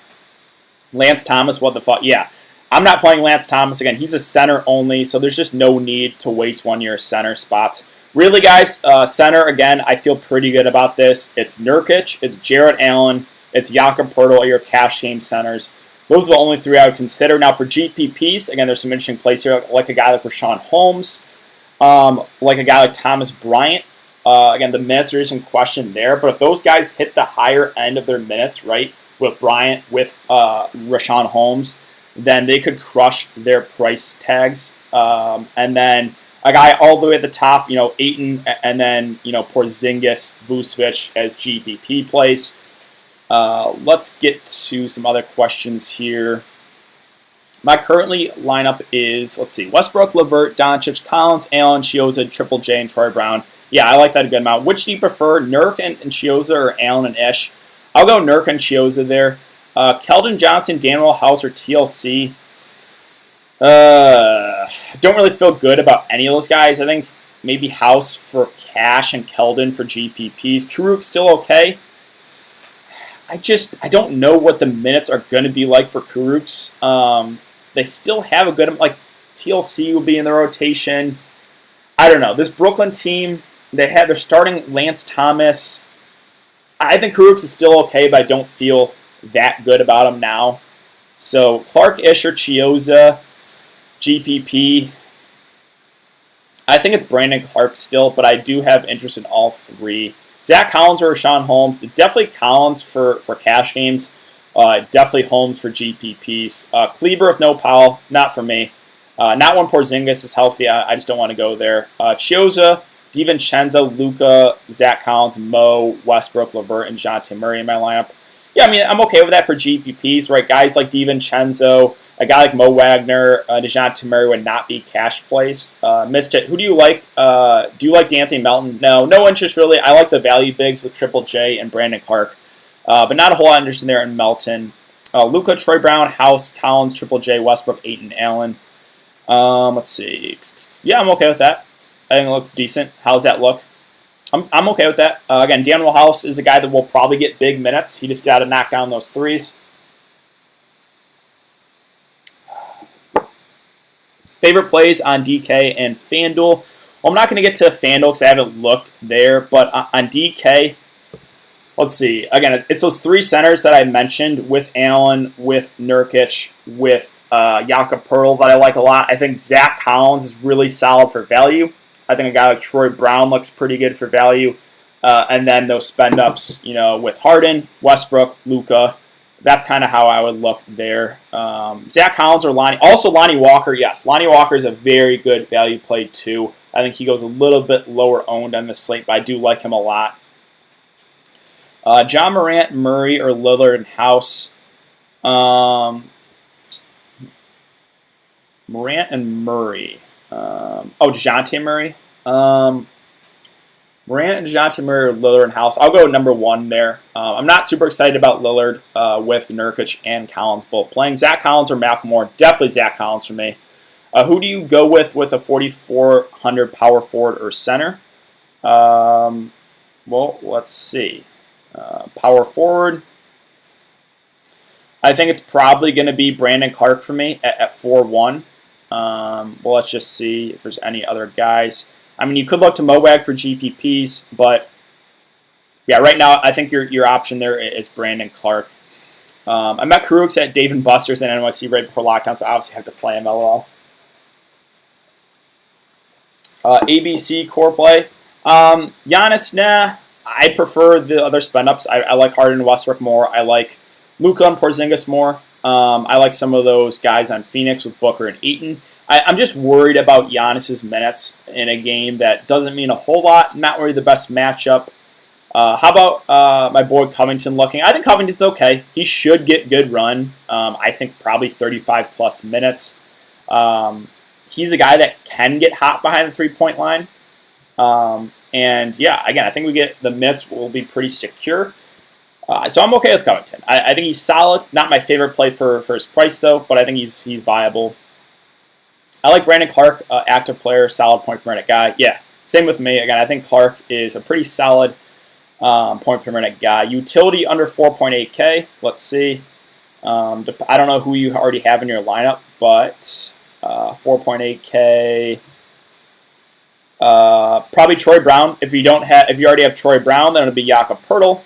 Lance Thomas, what the fuck? Yeah. I'm not playing Lance Thomas again. He's a center only, so there's just no need to waste one of your center spots. Really, guys, center, again, I feel pretty good about this. It's Nurkic, it's Jarrett Allen, it's Jakob Poeltl, your cash game centers. Those are the only three I would consider. Now, for GPPs, again, there's some interesting plays here, like a guy like Rashawn Holmes, like a guy like Thomas Bryant. Again, the minutes are just in question there, but if those guys hit the higher end of their minutes, right, with Bryant, with Rashawn Holmes, then they could crush their price tags. And then a guy all the way at the top, Ayton, and then, Porzingis, Vucevic as GPP plays. Let's get to some other questions here. My currently lineup is, let's see, Westbrook, LeVert, Doncic, Collins, Allen, Chiozza, Triple J, and Troy Brown. Yeah, I like that a good amount. Which do you prefer, Nurk and Chiozza or Allen and Ish? I'll go Nurk and Chiozza there. Kelvin Johnson, Daniel House, or TLC. Don't really feel good about any of those guys. I think maybe House for cash and Keldon for GPPs. Karuk's still okay. I don't know what the minutes are going to be like for Karuk's. They still have a good, TLC will be in the rotation. I don't know. This Brooklyn team, they're starting Lance Thomas. I think Kurucs is still okay, but I don't feel that good about him now. So Clark, Isher, Chioza, GPP. I think it's Brandon Clark still, but I do have interest in all three. Zach Collins or Rashawn Holmes. Definitely Collins for cash games. Definitely Holmes for GPPs. Kleber with no Powell, not for me. Not when Porzingis is healthy. I just don't want to go there. Chioza, DiVincenzo, Luka, Zach Collins, Mo, Westbrook, LeVert, and Dejounte Murray in my lineup. Yeah, I mean, I'm okay with that for GPPs, right? Guys like DiVincenzo, a guy like Mo Wagner, Dejounte Murray would not be cash plays. Missed it. Who do you like? Do you like D'Anthony Melton? No interest really. I like the value bigs with Triple J and Brandon Clark, but not a whole lot of interest in there in Melton. Luka, Troy Brown, House, Collins, Triple J, Westbrook, Ayton, Allen. Let's see. Yeah, I'm okay with that. I think it looks decent. How's that look? I'm okay with that. Again, Daniel House is a guy that will probably get big minutes. He just got to knock down those threes. Favorite plays on DK and FanDuel. Well, I'm not going to get to FanDuel because I haven't looked there, but on DK, let's see. Again, it's those three centers that I mentioned with Allen, with Nurkic, with Jakob Poeltl that I like a lot. I think Zach Collins is really solid for value. I think a guy like Troy Brown looks pretty good for value. And then those spend-ups, with Harden, Westbrook, Luka. That's kind of how I would look there. Zach Collins or Lonnie. Also, Lonnie Walker, yes. Lonnie Walker is a very good value play, too. I think he goes a little bit lower owned on the slate, but I do like him a lot. John Morant, Murray, or Lillard and House. Morant and Murray. Dejounte Murray. Morant and Dejounte Murray or Lillard and House. I'll go number one there. I'm not super excited about Lillard with Nurkic and Collins both playing. Zach Collins or Malcolm Moore. Definitely Zach Collins for me. Who do you go with a 4,400 power forward or center? Well, let's see. Power forward. I think it's probably going to be Brandon Clark for me at 4-1. Well, let's just see if there's any other guys. I mean, you could look to Mowag for GPPs, but yeah, right now I think your option there is Brandon Clark. I met Kurucs at Dave & Buster's in NYC right before lockdown, so I obviously have to play him, LOL. ABC core play. Giannis, nah. I prefer the other spend-ups. I like Harden and Westbrook more. I like Luka and Porzingis more. I like some of those guys on Phoenix with Booker and Ayton. I'm just worried about Giannis's minutes in a game that doesn't mean a whole lot. Not really the best matchup. How about my boy Covington looking? I think Covington's okay. He should get good run. I think probably 35-plus minutes. He's a guy that can get hot behind the three-point line. And yeah, again, I think we get the minutes will be pretty secure. So I'm okay with Covington. I think he's solid. Not my favorite play for his price, though, but I think he's viable. I like Brandon Clark, active player, solid point per minute guy. Yeah, same with me. Again, I think Clark is a pretty solid point per minute guy. Utility under 4.8K. Let's see. I don't know who you already have in your lineup, but 4.8K. Probably Troy Brown. If you already have Troy Brown, then it'll be Jakob Poeltl.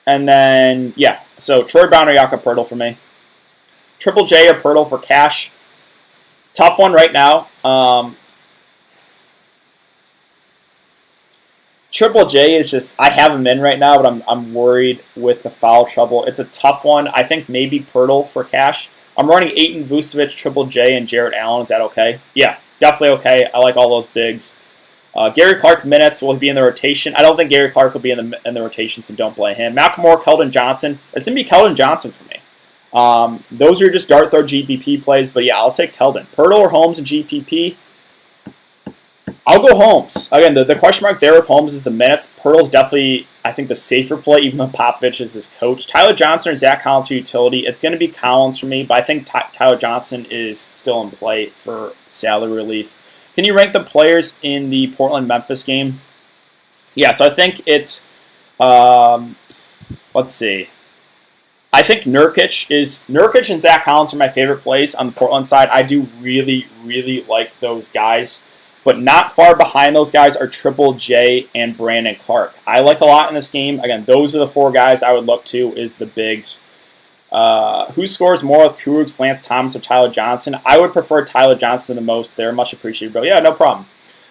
And then, yeah, so Troy Brown or Jakob Poeltl for me. Triple J or Poeltl for cash. Tough one right now. Triple J is just, I have him in right now, but I'm worried with the foul trouble. It's a tough one. I think maybe Poeltl for cash. I'm running Ayton, Vucevic, Triple J, and Jarrett Allen. Is that okay? Yeah, definitely okay. I like all those bigs. Gary Clark minutes will be in the rotation. I don't think Gary Clark will be in the rotation, so don't play him. Malcolm Moore, Kelvin Johnson. It's going to be Kelvin Johnson for me. Those are just dart throw GPP plays, but yeah, I'll take Kelvin. Poeltl or Holmes in GPP? I'll go Holmes. Again, the question mark there with Holmes is the minutes. Poeltl's definitely, I think, the safer play, even though Popovich is his coach. Tyler Johnson or Zach Collins for utility. It's going to be Collins for me, but I think Tyler Johnson is still in play for salary relief. Can you rank the players in the Portland-Memphis game? Yeah, so I think it's, let's see. I think Nurkic and Zach Collins are my favorite plays on the Portland side. I do really, really like those guys. But not far behind those guys are Triple J and Brandon Clark. I like a lot in this game. Again, those are the four guys I would look to is the bigs. Who scores more with Kurucs, Lance Thomas, or Tyler Johnson? I would prefer Tyler Johnson the most. They're much appreciated. But yeah, no problem.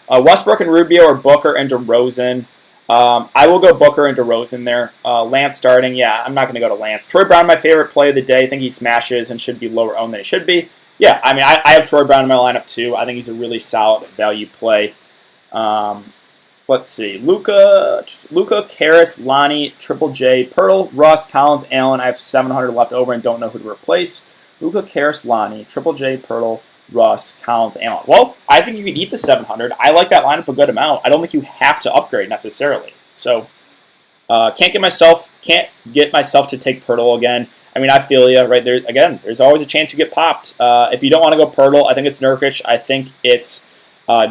Westbrook and Rubio or Booker and DeRozan. I will go Booker and DeRozan there. Lance starting. Yeah, I'm not going to go to Lance. Troy Brown, my favorite play of the day. I think he smashes and should be lower owned than he should be. Yeah, I mean, I have Troy Brown in my lineup too. I think he's a really solid value play. Let's see. Luka, Karras, Lonnie, Triple J, Pearl, Russ, Collins, Allen. I have 700 left over and don't know who to replace. Luka, Karras, Lonnie, Triple J, Pearl, Russ, Collins, Allen. Well, I think you can eat the 700. I like that lineup a good amount. I don't think you have to upgrade necessarily. So, can't get myself to take Pirtle again. I mean, I feel you right there. Again, there's always a chance you get popped. If you don't want to go Pirtle, I think it's Nurkic. I think it's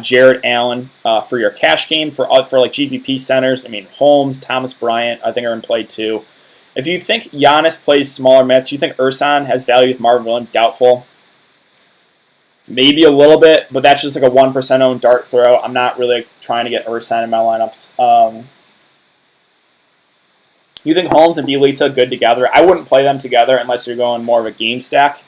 Jared Allen for your cash game for like GPP centers. I mean, Holmes, Thomas Bryant, I think are in play too. If you think Giannis plays smaller minutes, you think Ersan has value with Marvin Williams? Doubtful. Maybe a little bit, but that's just like a 1% owned dart throw. I'm not really trying to get Ersan in my lineups. You think Holmes and Bjelica good together? I wouldn't play them together unless you're going more of a game stack.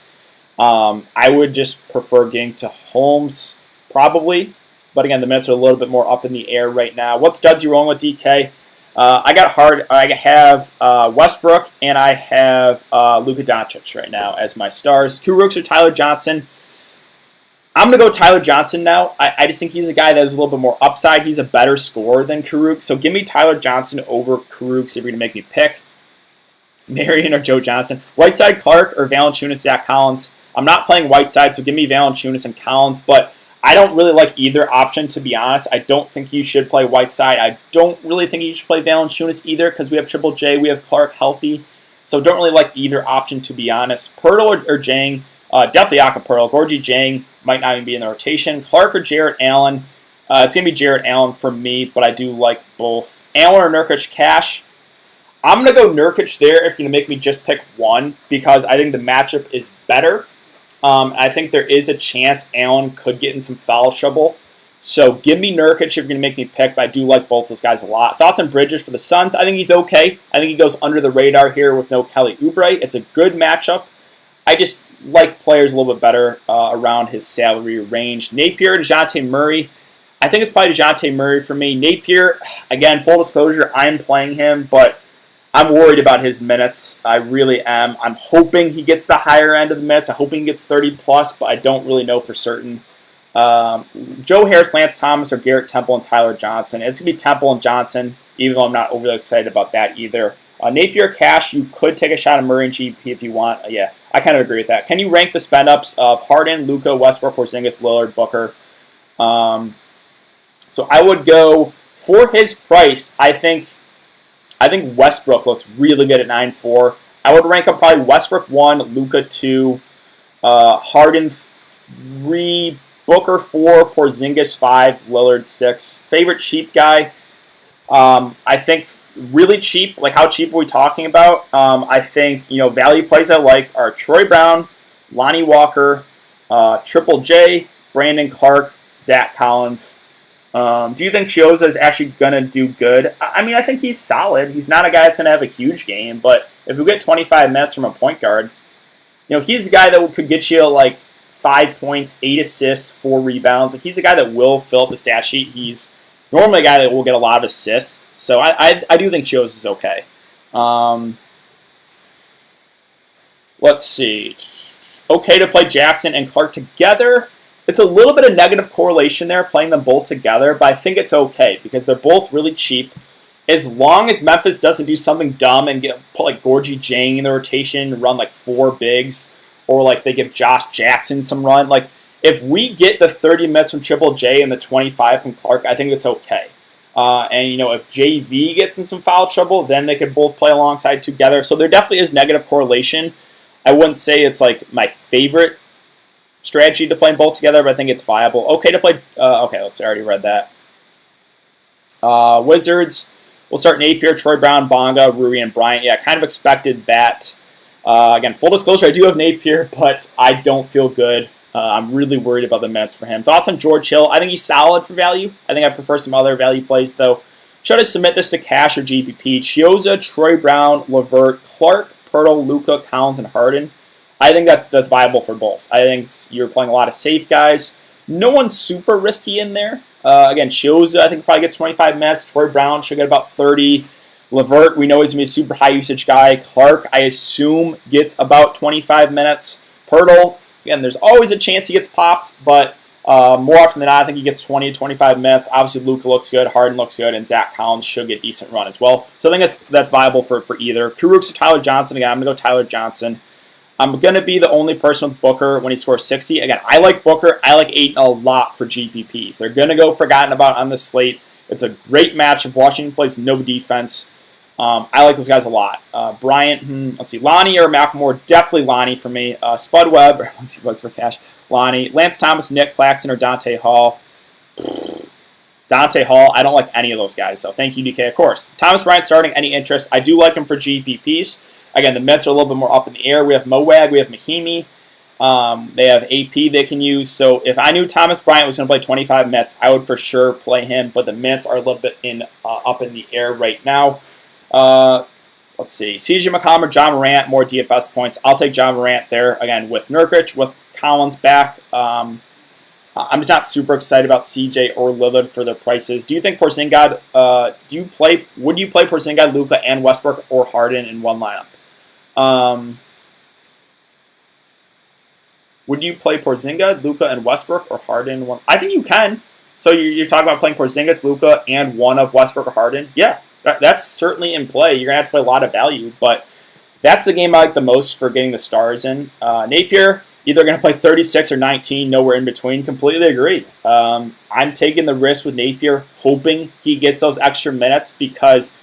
I would just prefer getting to Holmes, probably. But again, the minutes are a little bit more up in the air right now. What studs you rolling with DK? I have Westbrook and I have Luka Doncic right now as my stars. Kurucs or Tyler Johnson? I'm going to go Tyler Johnson now. I just think he's a guy that has a little bit more upside. He's a better scorer than Kurucs. So give me Tyler Johnson over Kurucs if you're going to make me pick. Marion or Joe Johnson. Whiteside, Clark, or Valanciunas, Zach Collins. I'm not playing Whiteside, so give me Valanciunas and Collins. But I don't really like either option, to be honest. I don't think you should play Whiteside. I don't really think you should play Valanciunas either because we have Triple J, we have Clark healthy. So don't really like either option, to be honest. Pirtle or Jang. Definitely Aka Pearl. Gorgie Jang might not even be in the rotation. Clark or Jarrett Allen. It's going to be Jarrett Allen for me, but I do like both. Allen or Nurkic cash. I'm going to go Nurkic there if you're going to make me just pick one because I think the matchup is better. I think there is a chance Allen could get in some foul trouble. So give me Nurkic if you're going to make me pick, but I do like both those guys a lot. Thoughts on Bridges for the Suns? I think he's okay. I think he goes under the radar here with no Kelly Oubre. It's a good matchup. I just like players a little bit better around his salary range. Napier, DeJounte Murray. I think it's probably DeJounte Murray for me. Napier, again, full disclosure, I'm playing him, but I'm worried about his minutes. I really am. I'm hoping he gets the higher end of the minutes. I'm hoping he gets 30 plus, but I don't really know for certain. Joe Harris, Lance Thomas, or Garrett Temple and Tyler Johnson. It's going to be Temple and Johnson, even though I'm not overly excited about that either. Napier cash, you could take a shot at Murray and GP if you want. Yeah, I kind of agree with that. Can you rank the spend-ups of Harden, Luka, Westbrook, Porzingis, Lillard, Booker? So I would go, for his price, I think Westbrook looks really good at 9.4. I would rank up probably Westbrook 1, Luka 2, Harden 3, Booker 4, Porzingis 5, Lillard 6. Favorite cheap guy? I think really cheap. Like, how cheap are we talking about? I think, value plays I like are Troy Brown, Lonnie Walker, Triple J, Brandon Clark, Zach Collins. Do you think Chioza is actually going to do good? I mean, I think he's solid. He's not a guy that's going to have a huge game, but if we get 25 minutes from a point guard, he's a guy that could get you like 5 points, 8 assists, 4 rebounds. Like, he's a guy that will fill up the stat sheet. He's normally a guy that will get a lot of assists. So I do think Chioza is okay. Let's see. Okay to play Jackson and Clark together. It's a little bit of negative correlation there, playing them both together, but I think it's okay because they're both really cheap. As long as Memphis doesn't do something dumb and put like Gorgie Jang in the rotation and run like 4 bigs, or like they give Josh Jackson some run. Like, if we get the 30 minutes from Triple J and the 25 from Clark, I think it's okay. And if JV gets in some foul trouble, then they could both play alongside together. So there definitely is negative correlation. I wouldn't say it's like my favorite strategy to play both together, but I think it's viable. Okay to play. Okay, let's see. I already read that. Wizards. We'll start Napier, Troy Brown, Bonga, Rui, and Bryant. Yeah, I kind of expected that. Again, full disclosure, I do have Napier, but I don't feel good. I'm really worried about the minutes for him. Thoughts on George Hill? I think he's solid for value. I think I prefer some other value plays, though. Should I submit this to cash or GPP? Chioza, Troy Brown, LeVert, Clark, Pirtle, Luka, Collins, and Harden. I think that's viable for both. I think you're playing a lot of safe guys. No one's super risky in there. Again, Chioza, I think probably gets 25 minutes. Troy Brown should get about 30. LeVert, we know he's going to be a super high usage guy. Clark, I assume, gets about 25 minutes. Pirtle, again, there's always a chance he gets popped, but more often than not, I think he gets 20 to 25 minutes. Obviously, Luka looks good, Harden looks good, and Zach Collins should get decent run as well. So I think that's viable for either. Kurucs or Tyler Johnson. Again, I'm going to go Tyler Johnson. I'm going to be the only person with Booker when he scores 60. Again, I like Booker. I like Ayton a lot for GPPs. They're going to go forgotten about on the slate. It's a great matchup. Washington plays no defense. I like those guys a lot. Bryant, let's see, Lonnie or Malcolm, definitely Lonnie for me. Spud Webb, let's see what's for cash. Lonnie, Lance Thomas, Nick Claxton, or Dante Hall. Dante Hall, I don't like any of those guys, so thank you, DK, of course. Thomas Bryant starting, any interest? I do like him for GPPs. Again, the Mets are a little bit more up in the air. We have Moag, we have Mahimi. They have AP they can use. So if I knew Thomas Bryant was going to play 25 Mets, I would for sure play him. But the Mets are a little bit up in the air right now. Let's see. CJ McCollum or John Morant, more DFS points. I'll take John Morant there. Again, with Nurkic, with Collins back. I'm just not super excited about CJ or Lillard for their prices. Do you think Porzingis, would you play Porzingis, Luka, and Westbrook or Harden in one lineup? Would you play Porzingis, Luka, and Westbrook or Harden in one? I think you can. So you're talking about playing Porzingis, Luka, and one of Westbrook or Harden? Yeah. That's certainly in play. You're going to have to play a lot of value, but that's the game I like the most for getting the stars in. Napier, either going to play 36 or 19, nowhere in between. Completely agree. I'm taking the risk with Napier, hoping he gets those extra minutes because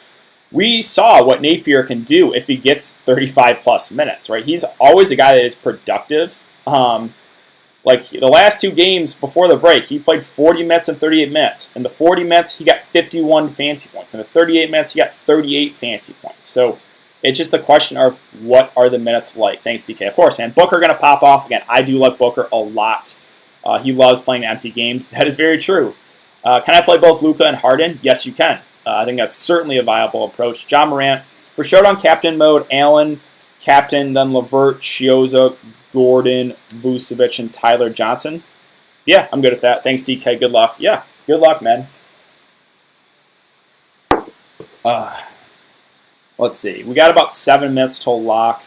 we saw what Napier can do if he gets 35-plus minutes, right? He's always a guy that is productive. Like the last two games before the break, he played 40 minutes and 38 minutes. In the 40 minutes, he got 51 fancy points. In the 38 minutes, he got 38 fancy points. So it's just the question of what are the minutes like. Thanks, DK. Of course, man. Booker going to pop off. Again, I do like Booker a lot. He loves playing empty games. That is very true. Can I play both Luka and Harden? Yes, you can. I think that's certainly a viable approach. John Morant. For Showdown Captain mode, Allen, Captain, then LeVert, Chioza, Gordon, Vucevic, and Tyler Johnson. Yeah, I'm good at that. Thanks, DK. Good luck. Yeah, good luck, man. Let's see. We got about 7 minutes till lock.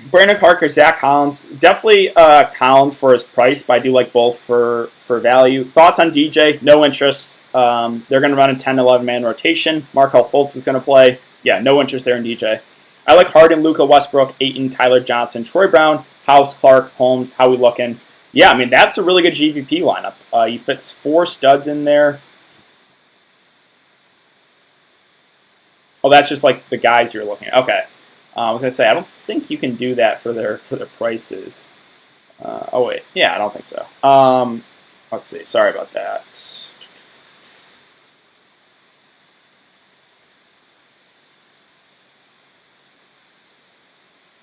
Brandon Clark or Zach Collins. Definitely Collins for his price, but I do like both for value. Thoughts on DJ? No interest. They're going to run a 10-11 man rotation. Markelle Fultz is going to play. Yeah, no interest there in DJ. I like Harden, Luka, Westbrook, Ayton, Tyler Johnson, Troy Brown, House, Clark, Holmes. How we looking? Yeah, I mean, that's a really good GPP lineup. He fits 4 studs in there. Oh, that's just like the guys you're looking at. Okay. I was going to say, I don't think you can do that for their prices. Oh, wait. Yeah, I don't think so. Let's see. Sorry about that.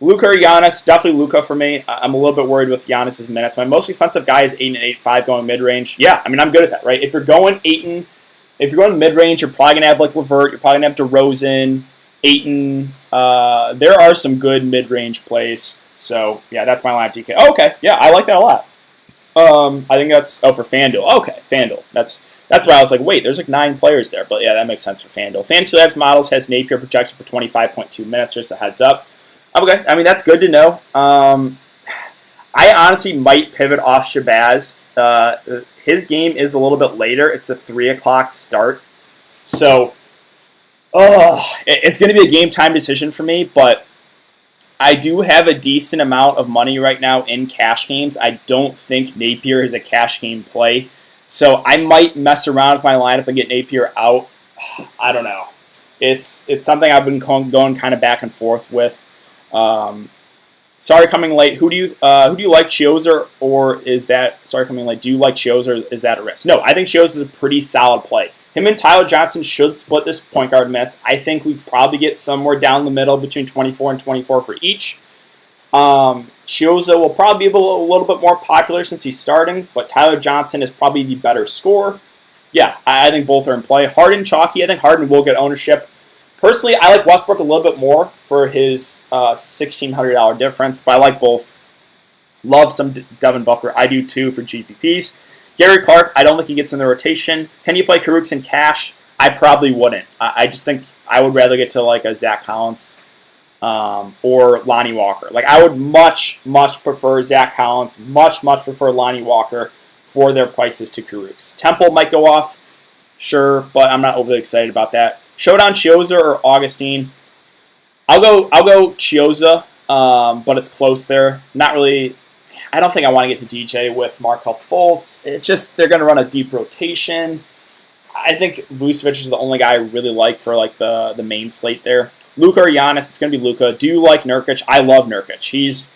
Luka or Giannis? Definitely Luka for me. I'm a little bit worried with Giannis's minutes. My most expensive guy is Ayton at 8.5 going mid-range. Yeah, I mean, I'm good at that, right? If you're going Ayton, if you're going mid-range, you're probably going to have like LeVert. You're probably going to have DeRozan, Ayton. There are some good mid-range plays. So, yeah, that's my lineup, DK. Oh, okay. Yeah, I like that a lot. I think that's... Oh, for FanDuel. Okay, FanDuel. That's why I was like, wait, there's like 9 players there. But, yeah, that makes sense for FanDuel. Fantasy Labs Models has Napier projection for 25.2 minutes. Just a heads up. Okay, I mean, that's good to know. I honestly might pivot off Shabazz. His game is a little bit later. It's a 3 o'clock start. So... it's going to be a game time decision for me, but I do have a decent amount of money right now in cash games. I don't think Napier is a cash game play, so I might mess around with my lineup and get Napier out. I don't know. It's something I've been going kind of back and forth with. Sorry coming late. Who do you like, Chiozza, or is that sorry coming late? Do you like Chiozza, or is that a risk? No, I think Chiozza is a pretty solid play. Him and Tyler Johnson should split this point guard minutes. I think we probably get somewhere down the middle between 24 and 24 for each. Chiozza will probably be a little bit more popular since he's starting, but Tyler Johnson is probably the better scorer. Yeah, I think both are in play. Harden, chalky. I think Harden will get ownership. Personally, I like Westbrook a little bit more for his $1,600 difference, but I like both. Love some Devin Booker. I do too for GPPs. Gary Clark, I don't think he gets in the rotation. Can you play Karooks in cash? I probably wouldn't. I just think I would rather get to like a Zach Collins or Lonnie Walker. Like I would much prefer Zach Collins, much prefer Lonnie Walker for their prices to Karooks. Temple might go off, sure, but I'm not overly excited about that. Showdown Chiozza or Augustine. I'll go Chiozza, but it's close there. Not really. I don't think I want to get to DJ with Markelle Fultz. It's just they're going to run a deep rotation. I think Vucevic is the only guy I really like for like the main slate there. Luka or Giannis, it's going to be Luka. Do you like Nurkic? I love Nurkic.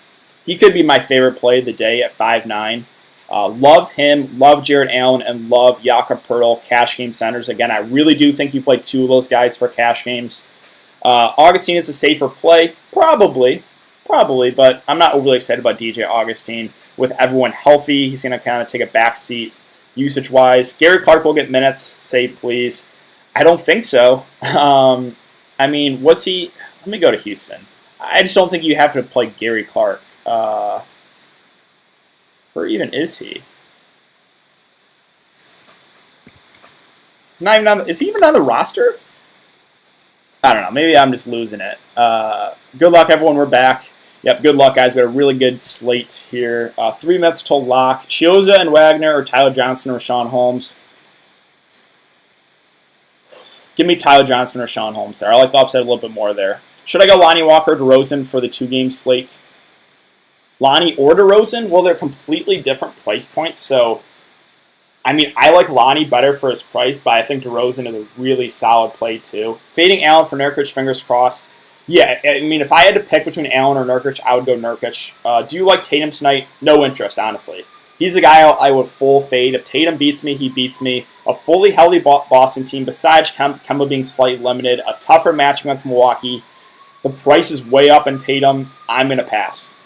He could be my favorite play of the day at 5'9". Love him, love Jared Allen, and love Jakob Poeltl, cash game centers. Again, I really do think you play two of those guys for cash games. Augustine is a safer play, probably, but I'm not overly excited about DJ Augustine. With everyone healthy, he's going to kind of take a back seat usage-wise. Gary Clark will get minutes, say please. I don't think so. I mean, was he... Let me go to Houston. I just don't think you have to play Gary Clark. Or even is he? He's not even on. Is he even on the roster? I don't know. Maybe I'm just losing it. Good luck, everyone. We're back. Yep, good luck, guys. We got a really good slate here. 3 minutes till lock. Chiozza and Wagner, or Tyler Johnson or Rashawn Holmes. Give me Tyler Johnson or Rashawn Holmes there. I like the upside a little bit more there. Should I go Lonnie Walker, DeRozan for the 2-game slate? Lonnie or DeRozan? Well, they're completely different price points, so I mean, I like Lonnie better for his price, but I think DeRozan is a really solid play too. Fading Allen for Nurkic, fingers crossed. Yeah, I mean, if I had to pick between Allen or Nurkic, I would go Nurkic. Do you like Tatum tonight? No interest, honestly. He's a guy I would full fade. If Tatum beats me, he beats me. A fully healthy Boston team, besides Kemba being slightly limited, a tougher match against Milwaukee. The price is way up in Tatum. I'm going to pass.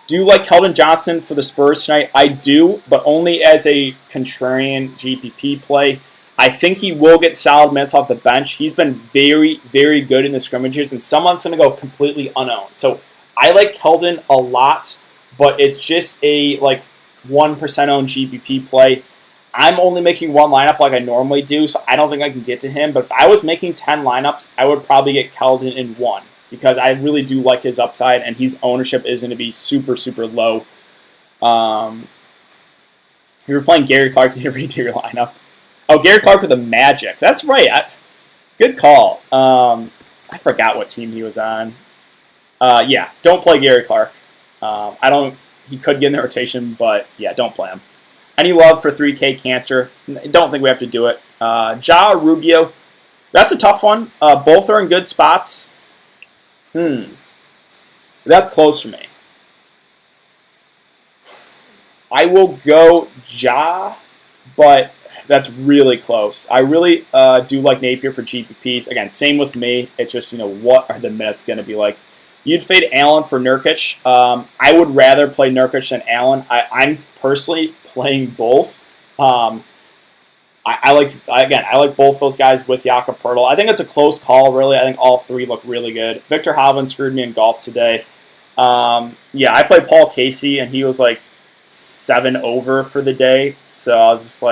Do you like Kelvin Johnson for the Spurs tonight? I do, but only as a contrarian GPP play. I think he will get solid minutes off the bench. He's been very good in the scrimmages, and someone's going to go completely unowned. So I like Keldon a lot, but it's just a 1% owned GPP play. I'm only making one lineup like I normally do, so I don't think I can get to him. But if I was making 10 lineups, I would probably get Keldon in one, because I really do like his upside, and his ownership is going to be super low. If you were playing Gary Clark, you redo your lineup. Oh, Gary Clark with the Magic. That's right. Good call. I forgot what team he was on. Yeah, don't play Gary Clark. He could get in the rotation, but yeah, don't play him. Any love for 3K Cantor? Don't think we have to do it. Ja or Rubio? That's a tough one. Both are in good spots. That's close for me. I will go Ja, but that's really close. I really do like Napier for GPPs. Again, same with me. It's just, what are the minutes going to be like? You'd fade Allen for Nurkic. I would rather play Nurkic than Allen. I'm personally playing both. I like both those guys with Jakob Poeltl. I think it's a close call, really. I think all three look really good. Victor Hovland screwed me in golf today. Yeah, I played Paul Casey, and he was 7 over for the day. So I was just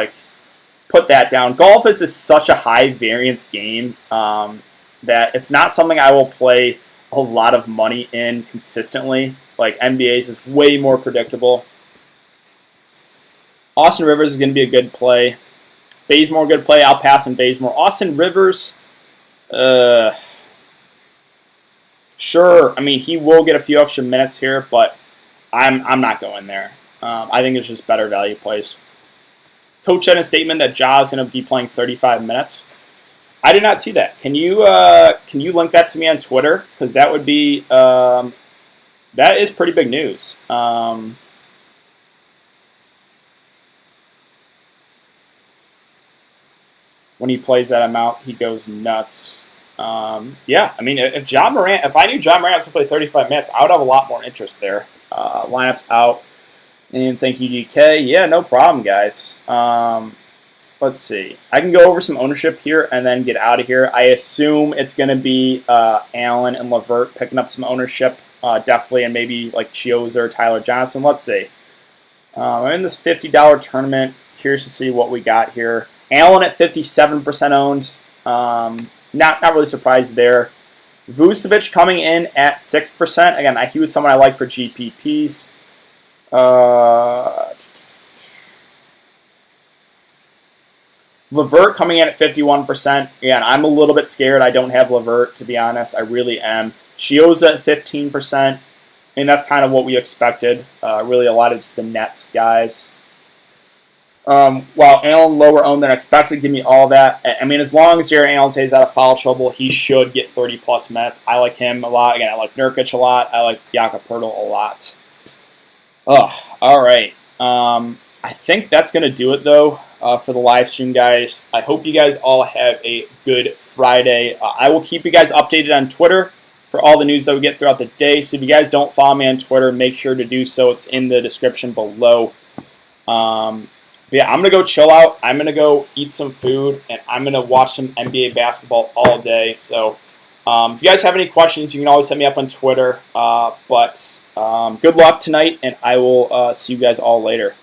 put that down. Golf is just such a high variance game that it's not something I will play a lot of money in consistently. NBA is just way more predictable. Austin Rivers is going to be a good play. Bazemore, good play. I'll pass on Bazemore. Austin Rivers, sure. I mean, he will get a few extra minutes here, but I'm not going there. I think it's just better value plays. Coach said in a statement that Ja is going to be playing 35 minutes. I did not see that. Can you link that to me on Twitter? Because that would be that is pretty big news. When he plays that amount, he goes nuts. Yeah, I mean, if I knew John Morant was going to play 35 minutes, I would have a lot more interest there. Lineups out. And thank you, DK. Yeah, no problem, guys. Let's see. I can go over some ownership here and then get out of here. I assume it's going to be Allen and LeVert picking up some ownership, definitely, and maybe like Chioza or Tyler Johnson. Let's see. I'm in this $50 tournament. Curious to see what we got here. Allen at 57% owned. Not really surprised there. Vucevic coming in at 6%. Again, he was someone I like for GPPs. LeVert coming in at 51%. Again, I'm a little bit scared. I don't have LeVert, to be honest. I really am. Chioza at 15%. And that's kind of what we expected. Really a lot of just the Nets guys. While Allen lower owned than expected, give me all that. I mean, as long as Jarrett Allen stays out of foul trouble, he should get 30-plus minutes. I like him a lot. Again, I like Nurkic a lot. I like Jakob Poeltl a lot. All right. I think that's going to do it, though, for the live stream, guys. I hope you guys all have a good Friday. I will keep you guys updated on Twitter for all the news that we get throughout the day. So if you guys don't follow me on Twitter, make sure to do so. It's in the description below. But yeah, I'm going to go chill out. I'm going to go eat some food, and I'm going to watch some NBA basketball all day. So if you guys have any questions, you can always hit me up on Twitter. But good luck tonight, and I will see you guys all later.